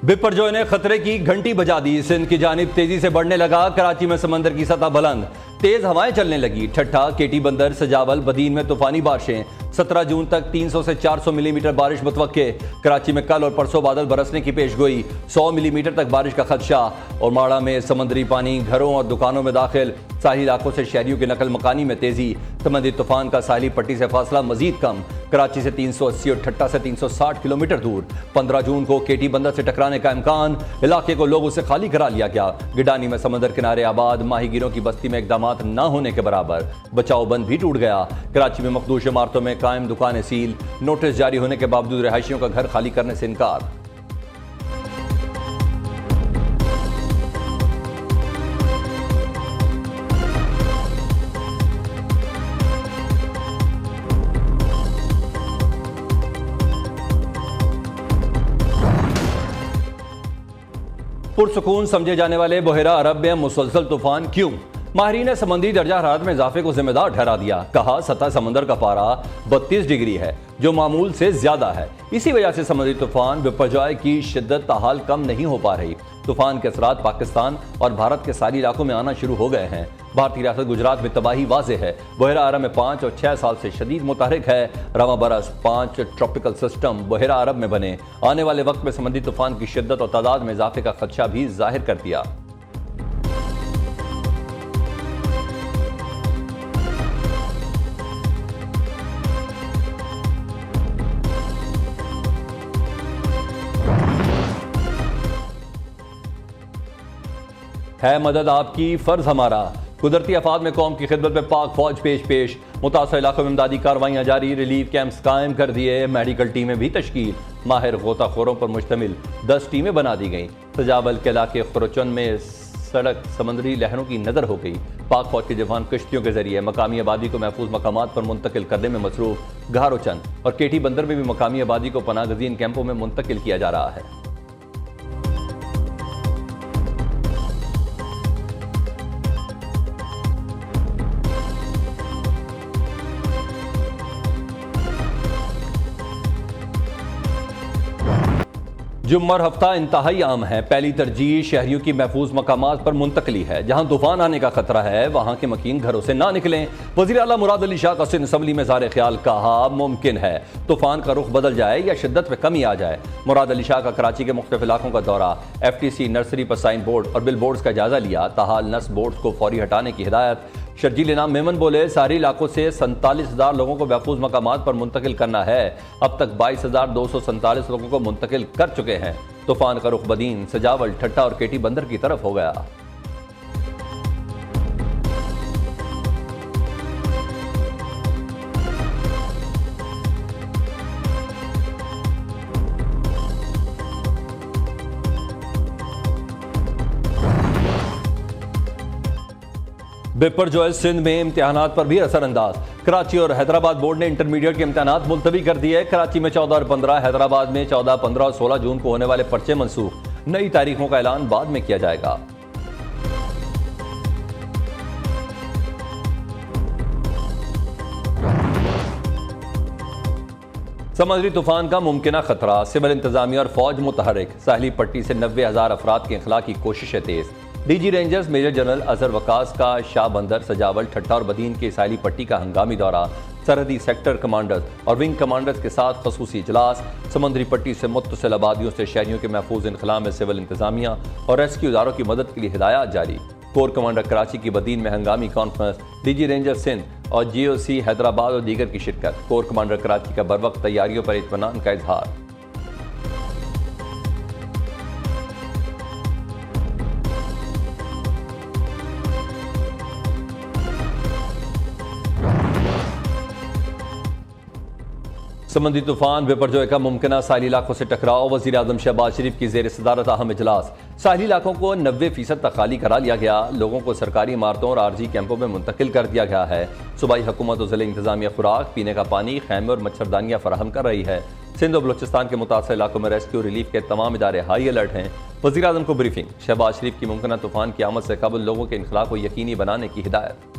बिपरजॉय ने खतरे की घंटी बजा दी। सिंध की जानिब तेजी से बढ़ने लगा। कराची में समंदर की सतह बुलंद, तेज हवाएं चलने लगी। ठट्ठा, केटी बंदर, सजावल, बदीन में तूफानी बारिशें। 17 जून तक 300 से 400 मिलीमीटर बारिश मुतवक्के। कराची में कल और परसों बादल बरसने की पेशगोई। 100 मिलीमीटर तक बारिश का खदशा। और माड़ा में समंदरी पानी घरों और दुकानों में दाखिल। साहिल इलाकों से शहरियों की नकल मकानी में तेजी। समंदरी तूफान का साहिली पट्टी से फासला मजीद कम। कराची से 380 और ठट्टा से 360 किलोमीटर दूर। 15 जून को केटी बंदर से टकराने का इम्कान। इलाके को लोगों से खाली करा लिया गया। गिडानी में समंदर किनारे आबाद माहीगीरों की बस्ती में इकदाम न होने के बराबर। बचाव बंद भी टूट गया। कराची में मखदूश इमारतों में कायम दुकानें सील। नोटिस जारी होने के बावजूद रहायशियों का घर खाली करने से इनकार। पुरसुकून समझे जाने वाले बुहेरा अरब में मुसलसल तूफान क्यों? माहिरीन ने समंदरी दर्जा हरारत में इजाफे को जिम्मेदार ठहरा दिया। कहा सतह समंदर का पारा 32 डिग्री है जो मामूल से ज्यादा है। इसी वजह से समुद्री तूफान बिपरजॉय की शिद्दत ताहाल कम नहीं हो पा रही। तूफान के असरात पाकिस्तान और भारत के सारी इलाकों में आना शुरू हो गए हैं। भारतीय रियासत गुजरात में तबाही वाज़े है। बुहेरा अरब में 5 और 6 साल से शदीद मुतहरिक है। रवा बरस 5 ट्रॉपिकल सिस्टम बुहेरा अरब में बने। आने वाले वक्त में समुद्री तूफान की शिद्दत और तादाद में इजाफे का खदशा भी जाहिर कर दिया। है मदद आपकी, फर्ज हमारा। कुदरती आफात में कौम की खिदमत में पाक फौज पेश। मुतासर इलाकों में इमदादी कार्रवाइयाँ जारी। रिलीफ कैंप्स कायम कर दिए। मेडिकल टीमें भी तश्कील। माहिर गोताखोरों पर मुश्तमिल 10 टीमें बना दी गईं। सजावल के इलाके खुरचन में सड़क समंदरी लहरों की नजर हो गई। पाक फौज के जवान कश्तियों के जरिए मकामी आबादी को महफूज मकामात पर मुंतकिल करने में मसरूफ। घारोचन और केटी बंदर में भी मकामी आबादी को पनाह गजीन कैंपों में मुंतकिल किया जा रहा है। जुम्मर हफ्ता इंतहाई आम है। पहली तरजीह शहरियों की महफूज मकामात पर मुंतकली है। जहां तूफान आने का खतरा है वहां के मकीन घरों से ना निकलें। वज़ीर आला मुराद अली शाह का सिंध असम्बली में ज़ाहिर ख्याल। कहा मुमकिन है तूफान का रुख बदल जाए या शिद्दत में कमी आ जाए। मुराद अली शाह का कराची के मुख्तलिफ इलाकों का दौरा। FTC नर्सरी पर साइन बोर्ड और बिल बोर्ड्स का जायजा लिया। ताहाल नस्ब बोर्ड्स को फौरी हटाने की हिदायत। शर्जील इनाम मेमन बोले सारे इलाकों से 47,000 लोगों को महफूज मकामात पर मुंतकिल करना है। अब तक 22,247 लोगों को मुंतकिल कर चुके हैं। तूफान का रुख बदीन, सजावल, ठट्टा और केटी बंदर की तरफ हो गया। बिपरजॉय सिंध में इम्तिहानात पर भी असरअंदाज। कराची और हैदराबाद बोर्ड ने इंटरमीडिएट के इम्तिहानात मुलतवी कर दिए। कराची में 14 और 15, हैदराबाद में 14, 15 और 16 जून को होने वाले पर्चे मनसूख। नई तारीखों का ऐलान बाद में किया जाएगा। समुद्री तूफान का मुमकिना खतरा। सिविल इंतजामिया और फौज मुतहरिक। साहिली पट्टी से 90,000 अफराद के इखला की कोशिशें तेज। DG rangers major general Azhar Waqas का शाह बंदर, सजावल, ठट्टा और बदीन के साहिली पट्टी का हंगामी दौरा। सरहदी सेक्टर कमांडर्स और विंग कमांडर्स के साथ खसूसी इजलास। समुद्री पट्टी से मुत्तसिल आबादियों से शहरियों के महफूज इनखला में सिविल इंतजामिया और रेस्क्यू इदारों की मदद के लिए हिदायत जारी। कोर कमांडर कराची की बदीन में हंगामी कॉन्फ्रेंस। DG रेंजर सिंध और GOC हैदराबाद और दीगर की शिरकत। कोर कमांडर कराची का बरवक्त तैयारियों पर इत्मीनान का इजहार। समंदरी तूफान बिपरजॉय का मुमकिना साहिली इलाकों से टकराव। वज़ीर आज़म शहबाज शरीफ की ज़ेर सदारत अहम इजलास। साहिली इलाकों को 90% तक खाली करा लिया गया। लोगों को सरकारी इमारतों और आरजी कैंपों में मुंतकिल कर दिया गया है। सूबाई हुकूमत और ज़िला इंतजामिया खुराक, पीने का पानी, खैमे और मच्छरदानियाँ फराहम कर रही है। सिंध और बलूचिस्तान के मुतासर इलाकों में रेस्क्यू रिलीफ के तमाम इदारे हाई अलर्ट हैं। वज़ीर आज़म को ब्रीफिंग। शहबाज शरीफ की मुमकिना तूफान की आमद से कबल लोगों के इनखला को यकीनी बनाने की हिदायत।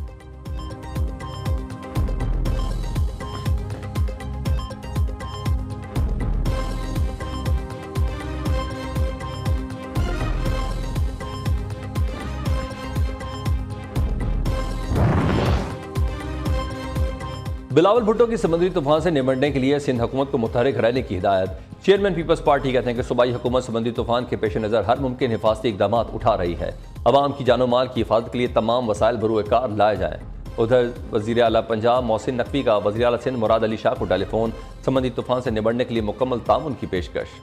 बिलावल भुट्टो की समुद्री तूफान से निपटने के लिए सिंध हुकूमत को मुतहरिक रहने की हिदायत। चेयरमैन पीपल्स पार्टी कहते हैं कि सूबाई हुकूमत समुद्री तूफान के पेश नज़र हर मुमकिन हिफाजती इकदाम उठा रही है। अवाम की जानो माल की हिफाजत के लिए तमाम वसाइल बरूएकार लाए जाएँ। उधर वज़ीर आला पंजाब मोहसिन नकवी का वज़ीर आला सिंध मुराद अली शाह को टेलीफोन, समुद्री तूफान से निपटने के लिए मुकम्मल ताउन की पेशकश।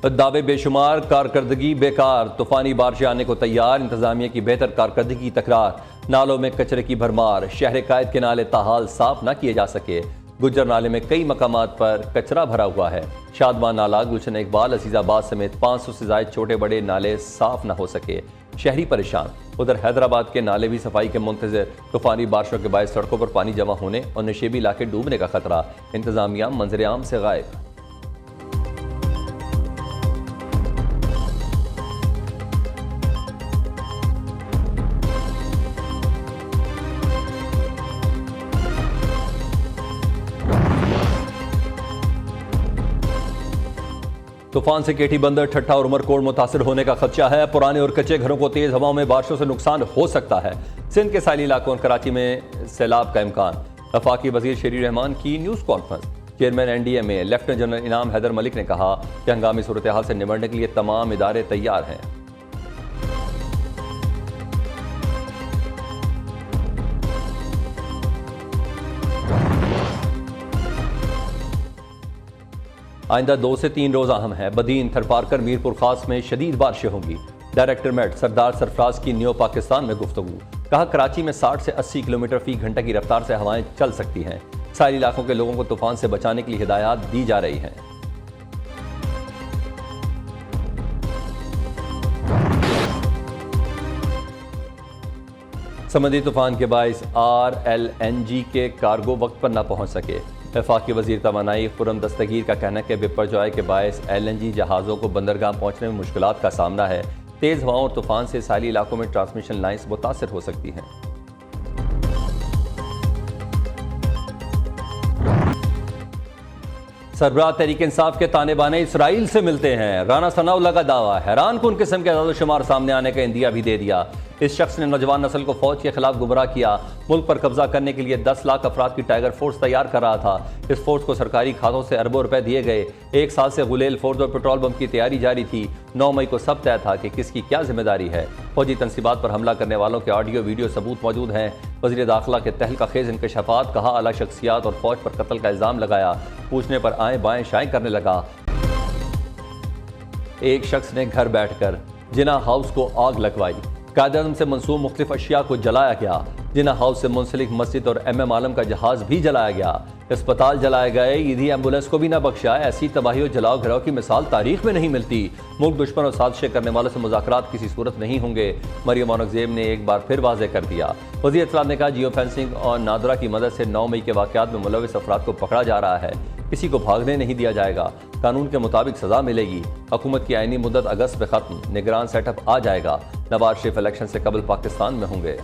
दावे बेशुमार, कारकर्दगी बेकार, तूफानी बारिशें आने को तैयार, इंतजामिया की बेहतर कारकर्दगी की तकरार, नालों में कचरे की भरमार, शहर कायद के नाले ताहाल साफ न किए जा सके, गुज्जर नाले में कई मकामात पर कचरा भरा हुआ है, शादमान नाला, गुलशन इकबाल, अजीजाबाद समेत 500 से ज्यादा छोटे बड़े नाले साफ न हो सके, शहरी परेशान। उधर हैदराबाद के नाले भी सफाई के मुंतजर, तूफानी बारिशों के बायस सड़कों पर पानी जमा होने और नशेबी इलाके डूबने का खतरा, इंतजामिया मंजर आम से गायब। तूफान से केटी बंदर, ठट्ठा और उमरकोट मुतासर होने का खदशा है। पुराने और कच्चे घरों को तेज हवाओं में बारिशों से नुकसान हो सकता है। सिंध के साहिली इलाकों और कराची में सैलाब का इम्कान। वफाकी वजीर शरीर रहमान की news conference. Chairman NDMA lieutenant general इनाम हैदर मलिक ने कहा कि हंगामी सूरत हाल से निपटने के लिए तमाम इदारे तैयार हैं। आइंदा 2 से 3 रोज अहम है। बदीन, थरपारकर, मीरपुर खास में शदीद बारिशें होंगी। डायरेक्टर मेट सरदार सरफराज की न्यू पाकिस्तान में गुफ्तगू। कहा कराची में 60 से 80 किलोमीटर फी घंटे की रफ्तार से हवाएं चल सकती हैं। सारे इलाकों के लोगों को तूफान से बचाने के लिए हिदायत दी जा रही हैं। समुद्री तूफान के बायस RLNG के कार्गो वक्त पर न पहुंच सके। वफाकी वजीर तवानाई खुर्रम दस्तगीर का कहना है कि बिपरजॉय के बायस LNG जहाज़ों को बंदरगाह पहुंचने में मुश्किलात का सामना है। तेज़ हवाओं और तूफान से साहिली इलाकों में ट्रांसमिशन लाइन्स मुतासर हो सकती हैं। सरबराह तहरीक इंसाफ के ताने बाने इसराइल से मिलते हैं। राना सनाउल्लाह का दावा, हैरान कुन किस्म के आज़ादोशुमार सामने आने का इंदिया भी दे दिया। इस शख्स ने नौजवान नस्ल को फौज के खिलाफ गुमराह किया। मुल्क पर कब्जा करने के लिए 10 लाख अफराद की टाइगर फोर्स तैयार कर रहा था। इस फोर्स को सरकारी खातों से अरबों रुपए दिए गए। 1 साल से गुलेल फोर्स और पेट्रोल बम की तैयारी जारी थी। 9 मई को सब तय था कि किसकी क्या जिम्मेदारी है। फौजी तनसीबात पर हमला करने वालों के ऑडियो वीडियो सबूत मौजूद हैं। वज़ीर दाखिला के तहलका खेज इंकशाफात, कहा आला शख्सियात और फौज पर कत्ल का इल्ज़ाम लगाया। पूछने पर आए बाएं शाएं करने लगा। एक शख्स ने घर बैठकर जिना हाउस को आग लगवाई। कायद-ए-आज़म से मंसूब मुख्तलिफ अशिया को जलाया गया। जिना हाउस से मुंसलिक मस्जिद और MM आलम का जहाज भी जलाया गया। अस्पताल जलाए गए, ईदी एम्बुलेंस को भी न बख्शा। ऐसी तबाही और जलाओ घराव की मिसाल तारीख में नहीं मिलती। मुल्क दुश्मन और साजिशें करने वालों से मुज़ाकरात किसी सूरत नहीं होंगे। मरियम औरंगज़ेब ने एक बार फिर वाज़ेह कर दिया। वज़ीर इत्तलात ने कहा जियो फेंसिंग और नादरा की मदद से 9 मई के वाक़यात में मुलविस अफराद को पकड़ा जा रहा है। किसी को भागने नहीं दिया जाएगा। कानून के मुताबिक सजा मिलेगी। हुकूमत की आईनी मुद्दत अगस्त में खत्म। निगरान सेटअप आ जाएगा। नवाज शरीफ इलेक्शन से कबल पाकिस्तान में होंगे।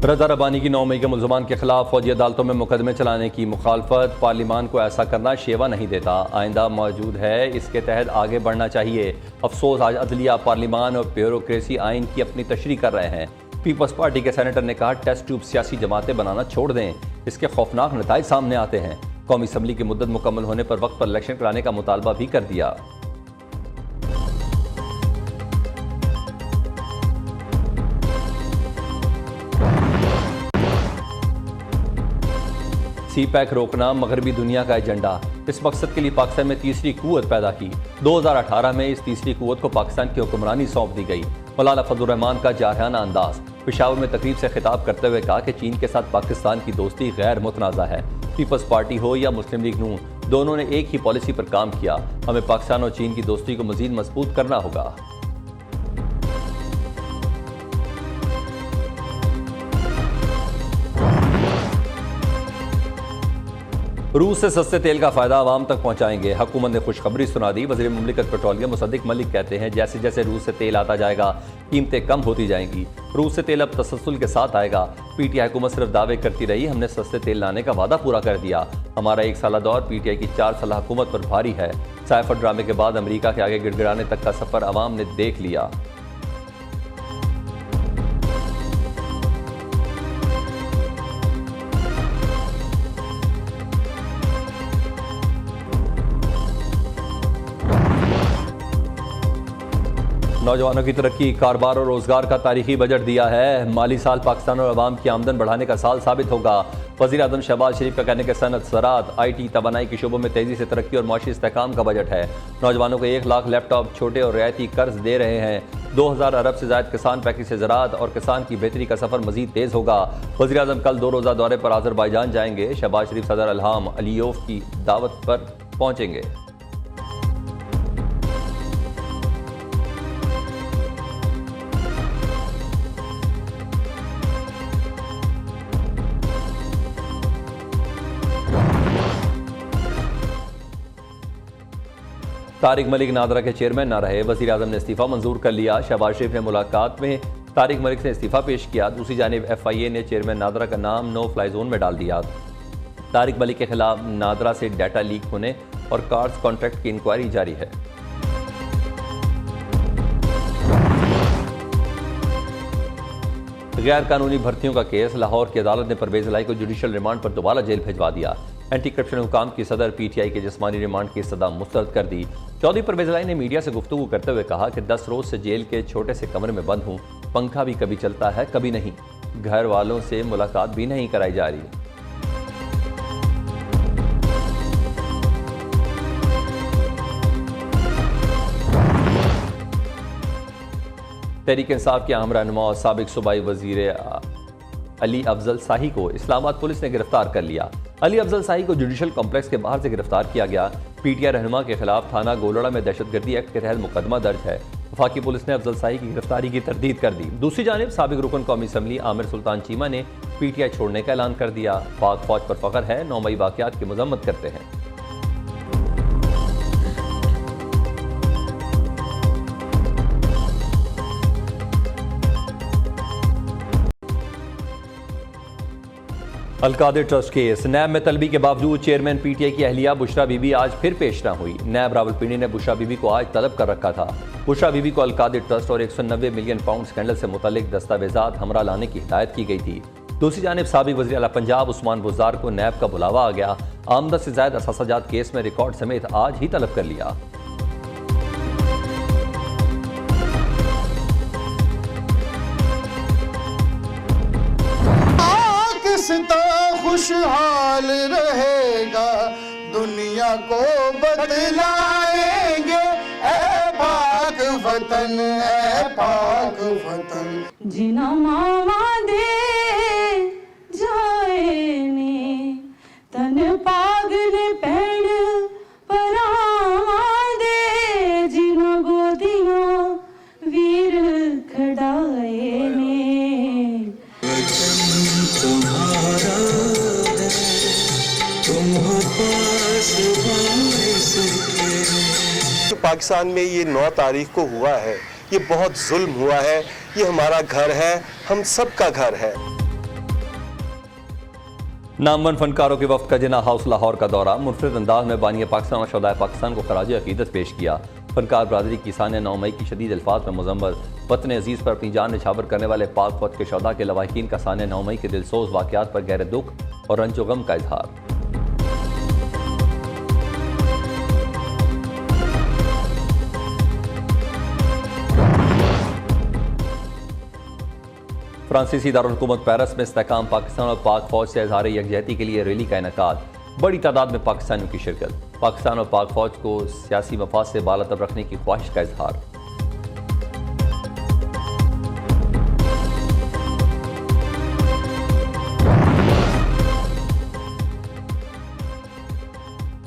रज़ा रब्बानी की 9 मई के मुल्ज़मान के खिलाफ फौजी अदालतों में मुकदमे चलाने की मुखालफत। पार्लिमान को ऐसा करना शेवा नहीं देता। आइंदा मौजूद है, इसके तहत आगे बढ़ना चाहिए। अफसोस आज अदलिया, पार्लिमान और ब्यूरोक्रेसी आइन की अपनी तशरीह कर रहे हैं। पीपल्स पार्टी के सेनेटर ने कहा टेस्ट ट्यूब सियासी जमातें बनाना छोड़ दें। इसके खौफनाक नताइज सामने आते हैं। कौमी असम्बली की मुद्दत मुकम्मल होने पर वक्त पर इलेक्शन कराने का मुतालबा भी कर दिया। CPEC रोकना मगरबी दुनिया का एजेंडा। इस मकसद के लिए पाकिस्तान में तीसरी कुव्वत पैदा की। 2018 में इस तीसरी कुव्वत को पाकिस्तान की हुक्मरानी सौंप दी गई। मौलाना फजलुर रहमान का जारहाना अंदाज। पेशावर में तकरीब से खिताब करते हुए कहा कि चीन के साथ पाकिस्तान की दोस्ती गैर मुतनाज़ा है। पीपल्स पार्टी हो या मुस्लिम लीग नून, दोनों ने एक ही पॉलिसी पर काम किया। हमें पाकिस्तान और चीन की दोस्ती को मजीद मजबूत करना होगा। रूस से सस्ते तेल का फायदा आवाम तक पहुंचाएंगे, हुकूमत ने खुशखबरी सुना दी। वज़ीर मुमलिकत पेट्रोलियम मुसद्दिक मलिक कहते हैं जैसे जैसे रूस से तेल आता जाएगा कीमतें कम होती जाएंगी। रूस से तेल अब तसलसल के साथ आएगा। पीटीआई हुकूमत सिर्फ दावे करती रही, हमने सस्ते तेल लाने का वादा पूरा कर दिया। हमारा 1 साला दौर पीटीआई की 4 साल हुकूमत पर भारी है। साइफर ड्रामे के बाद अमेरिका के आगे गिड़गिड़ाने तक का सफर अवाम ने देख लिया। नौजवानों की तरक्की, कारोबार और रोजगार का तारीखी बजट दिया है। माली साल पाकिस्तान और अवाम की आमदन बढ़ाने का साल साबित होगा। वज़ीर आज़म शहबाज शरीफ का कहने के सनत, ज़राअत, IT, तवानाई के शोबों में तेजी से तरक्की और माशी इस्तेहकाम का बजट है। नौजवानों को 1 लाख लैपटॉप छोटे और रियायती कर्ज दे रहे हैं। 2000 अरब से ज़ायद किसान पैकेज से ज़राअत और किसान की बेहतरी का सफर मजीद तेज होगा। वज़ीर आज़म कल 2 रोज़ा दौरे पर आज़रबाईजान जाएंगे। शहबाज शरीफ सदर इल्हाम अलीयोव की दावत पर पहुंचेंगे। तारिक मलिक नादरा के चेयरमैन न रहे, वज़ीर आज़म ने इस्तीफ़ा मंजूर कर लिया। शहबाज शरीफ ने मुलाकात में तारिक मलिक से इस्तीफ़ा पेश किया। दूसरी जानिब FIA ने चेयरमैन नादरा का नाम नो फ्लाई जोन में डाल दिया। तारिक मलिक के खिलाफ नादरा से डाटा लीक होने और कार्ड्स कॉन्ट्रैक्ट की इंक्वायरी जारी है। गैर कानूनी भर्तियों का केस, लाहौर की अदालत ने परवेज इलाही को जुडिशल रिमांड पर दोबारा जेल भिजवा दिया। एंटी करप्शन हुकाम की सदर PTI के जिस्मानी रिमांड की सदा मुस्तरद कर दी। चौधरी परवेज इलाही ने मीडिया से गुफ्तगू करते हुए कहा कि 10 रोज से जेल के छोटे से कमरे में बंद हूँ, पंखा भी कभी चलता है कभी नहीं, घर वालों से मुलाकात भी नहीं कराई जा रही। तहरीक इंसाफ के अहम रहनुमा और साबिक सूबाई वजीर अली अफजल शाही को इस्लामाबाद पुलिस ने गिरफ्तार कर लिया। अली अफजल शाही को जुडिशल कॉम्प्लेक्स के बाहर से गिरफ्तार किया गया। PTI रहनुमा के खिलाफ थाना गोलड़ा में दहशतगर्दी एक्ट के तहत मुकदमा दर्ज है। वफाकी पुलिस ने अफजल शाही की गिरफ्तारी की तरदीद कर दी। दूसरी जानिब साबिक रुकन कौमी असम्बली आमिर सुल्तान चीमा ने PTI छोड़ने का ऐलान कर दिया। पाक फौज पर फख्र है, 9 मई वाकयात की मजम्मत करते हैं। अलकादिर ट्रस्ट केस, नैब में तलबी के बावजूद चेयरमैन PTI की अहलिया बुशरा बीबी आज फिर पेश न हुई। नैब रावलपिंडी ने बुशरा बीबी को आज तलब कर रखा था। बुशरा बीबी को अलकादिर ट्रस्ट और 190 मिलियन पाउंड स्कैंडल से मुतल्लिक दस्तावेजात हमरा लाने की हिदायत की गई थी। दूसरी जानिब साबिक वज़ीर आला पंजाब उस्मान बुज़दार को नैब का बुलावा आ गया। आमदन से ज़ायद असासाजात केस में रिकॉर्ड समेत आज ही तलब कर लिया। खुशहाल रहेगा, दुनिया को बदलाएंगे, ऐ पाक वतन, ऐ पाक वतन। जिना मावा दे जाए ने तन पागल पेड़ परावा दे, जिना गोदियों वीर खड़ाए ने। जो पाकिस्तान में ये 9 तारीख को हुआ है, ये बहुत जुल्म हुआ है। ये हमारा घर है, हम सब का घर है। नामवन फनकारों के वफ्द का जिन्ना हाउस लाहौर का दौरा, मुनफरिद अंदाज में बानी पाकिस्तान और शोहदाए पाकिस्तान को खराज अकीदत पेश किया। फनकार बरादरी की सानिया 9 मई की शदीद अल्फाज में मुजम्मत, वतन अजीज़ पर अपनी जान निछावर करने वाले पाक फौज के शोहदा के लवाहिकीन का सानिया 9 मई के दिलसोज वाक़यात पर गहरे दुख और रंजो गम का इजहार। फ्रांसीसी दारुल-हुकूमत पेरिस में इस्तेहकाम पाकिस्तान और पाक फौज से इजहार यकजहती के लिए रैली का इनेकाद, बड़ी तादाद में पाकिस्तानियों की शिरकत। पाकिस्तान और पाक फौज को सियासी मफाद से बालातर रखने की ख्वाहिश का इजहार।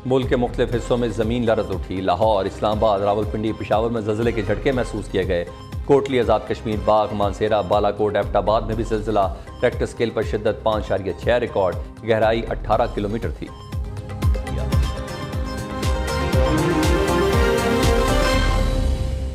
मुल्क के मुख्तलिफ हिस्सों में ज़मीन लरज़ उठी। लाहौर, इस्लामाबाद, रावलपिंडी, पेशावर में ज़लज़ले के झटके महसूस किए गए। कोटली, आज़ाद कश्मीर बाग, मानसेरा, बालाकोट, एबटाबाद में भी सिलसिला। रेक्टर स्केल पर शिद्दत 5.6 रिकॉर्ड, गहराई 18 किलोमीटर थी।